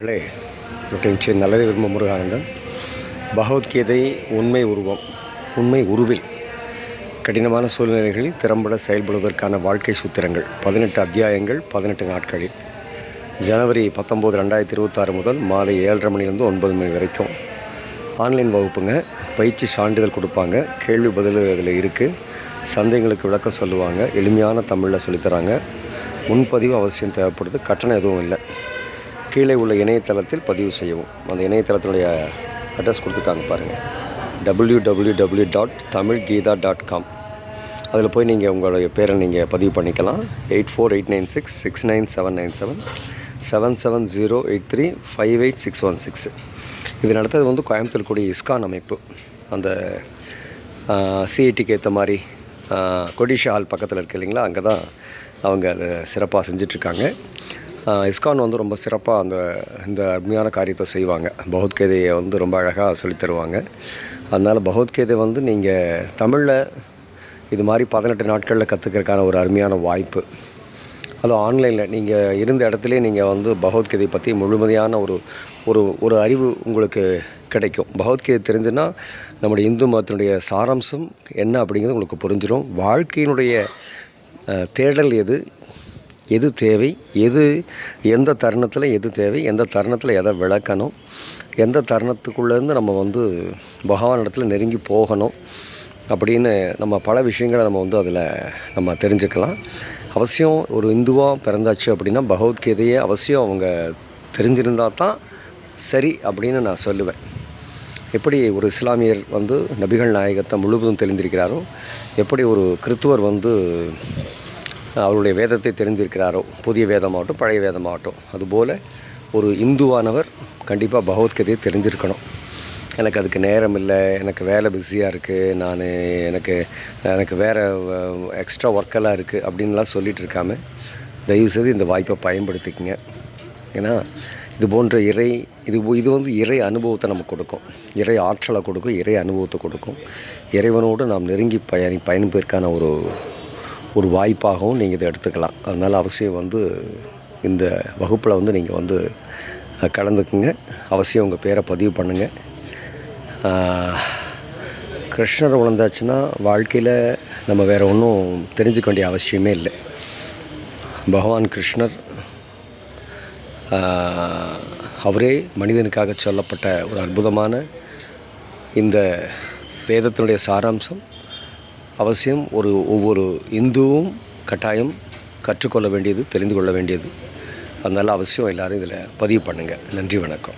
நல்லதை விரும்ப முருகானந்தன். பகவத்கீதை உண்மை உருவம், உண்மை உருவில் கடினமான சூழ்நிலைகளில் திறம்பட செயல்படுவதற்கான வாழ்க்கை சூத்திரங்கள் 18 அத்தியாயங்கள் 18 நாட்களில் ஜனவரி 19, 2026 முதல் மாலை 7:30 மணிலேருந்து 9 மணி வரைக்கும் ஆன்லைன் வகுப்புங்க. பயிற்சி சான்றிதழ் கொடுப்பாங்க. கேள்வி பதில் இதில் இருக்குது. சந்தேகங்களுக்கு விளக்கம் சொல்லுவாங்க. எளிமையான தமிழில் சொல்லித்தராங்க. முன்பதிவு அவசியம் தேவைப்படுது. கட்டணம் எதுவும் இல்லை. கீழே உள்ள இணையதளத்தில் பதிவு செய்யவும். அந்த இணையதளத்தினுடைய அட்ரஸ் கொடுத்துட்டாங்க பாருங்கள், www.tamilgeetha.com. அதில் போய் நீங்கள் உங்களுடைய பேரை நீங்கள் பதிவு பண்ணிக்கலாம். 8489669797 7708358616. இது நடத்துறது கோயம்புத்தூர் கூடிய இஸ்கான் அமைப்பு. அந்த சிஐடிக்கு ஏற்ற மாதிரி கொடிஷா ஹால் பக்கத்தில் இருக்கு இல்லைங்களா, அங்கே தான் அவங்க அதை சிறப்பாக செஞ்சிட்ருக்காங்க. இஸ்கான் ரொம்ப சிறப்பாக இந்த அருமையான காரியத்தை செய்வாங்க. பகவத்கீதையை ரொம்ப அழகாக சொல்லித்தருவாங்க. அதனால் பகவத்கீதை நீங்கள் தமிழில் இது மாதிரி 18 நாட்களில் கற்றுக்கிறதுக்கான ஒரு அருமையான வாய்ப்பு. அதுவும் ஆன்லைனில் நீங்கள் இருந்த இடத்துலே நீங்கள் பகவத்கீதை பற்றி முழுமையான ஒரு அறிவு உங்களுக்கு கிடைக்கும். பகவத்கீதை தெரிஞ்சுன்னா நம்முடைய இந்து மதத்தினுடைய சாராம்சம் என்ன அப்படிங்கிறது உங்களுக்கு புரிஞ்சிடும். வாழ்க்கையினுடைய தேடல் எது தேவை, எந்த தருணத்தில் எது தேவை, எந்த தருணத்தில் எதை விளக்கணும், எந்த தருணத்துக்குள்ளேருந்து நம்ம பகவான் இடத்துல நெருங்கி போகணும் அப்படின்னு நம்ம பல விஷயங்களை நம்ம அதில் நம்ம தெரிஞ்சுக்கலாம். அவசியம் ஒரு இந்துவாக பிறந்தாச்சு அப்படின்னா பகவத்கீதையை அவசியம் அவங்க தெரிஞ்சிருந்தால் தான் சரி அப்படின்னு நான் சொல்லுவேன். எப்படி ஒரு இஸ்லாமியர் நபிகள் நாயகத்தை முழுவதும் தெரிந்திருக்கிறாரோ, எப்படி ஒரு கிறித்துவர் அவருடைய வேதத்தை தெரிந்திருக்கிறாரோ, புதிய வேதமாகட்டும் பழைய வேதமாகட்டும், அதுபோல் ஒரு இந்துவானவர் கண்டிப்பாக பகவத்கீதையை தெரிஞ்சிருக்கணும். எனக்கு அதுக்கு நேரம் இல்லை, எனக்கு வேலை பிஸியாக இருக்குது, எனக்கு வேறு எக்ஸ்ட்ரா ஒர்க்கெல்லாம் இருக்குது அப்படின்லாம் சொல்லிகிட்டு இருக்காமல் தயவுசெய்து இந்த வாய்ப்பை பயன்படுத்திக்கங்க. ஏன்னா இது போன்ற இது இறை அனுபவத்தை நமக்கு கொடுக்கும், இறை ஆற்றலை கொடுக்கும், இறை அனுபவத்தை கொடுக்கும். இறைவனோடு நாம் நெருங்கி பயணிப்பதற்கான ஒரு வாய்ப்பாகவும் நீங்கள் இதை எடுத்துக்கலாம். அதனால் அவசியம் இந்த வகுப்பில் நீங்கள் கலந்துக்குங்க. அவசியம் உங்கள் பேரை பதிவு பண்ணுங்கள். கிருஷ்ணரை உணர்ந்தாச்சுன்னா வாழ்க்கையில் நம்ம வேறு ஒன்றும் தெரிஞ்சுக்க வேண்டிய அவசியமே இல்லை. பகவான் கிருஷ்ணர் அவரே மனிதனுக்காக சொல்லப்பட்ட ஒரு அற்புதமான இந்த வேதத்தினுடைய சாராம்சம் அவசியம் ஒவ்வொரு இந்துவும் கட்டாயம் கற்றுக்கொள்ள வேண்டியது, தெரிந்து கொள்ள வேண்டியது. அதனால் அவசியம் எல்லோரும் இதில் பதிவு பண்ணுங்கள். நன்றி, வணக்கம்.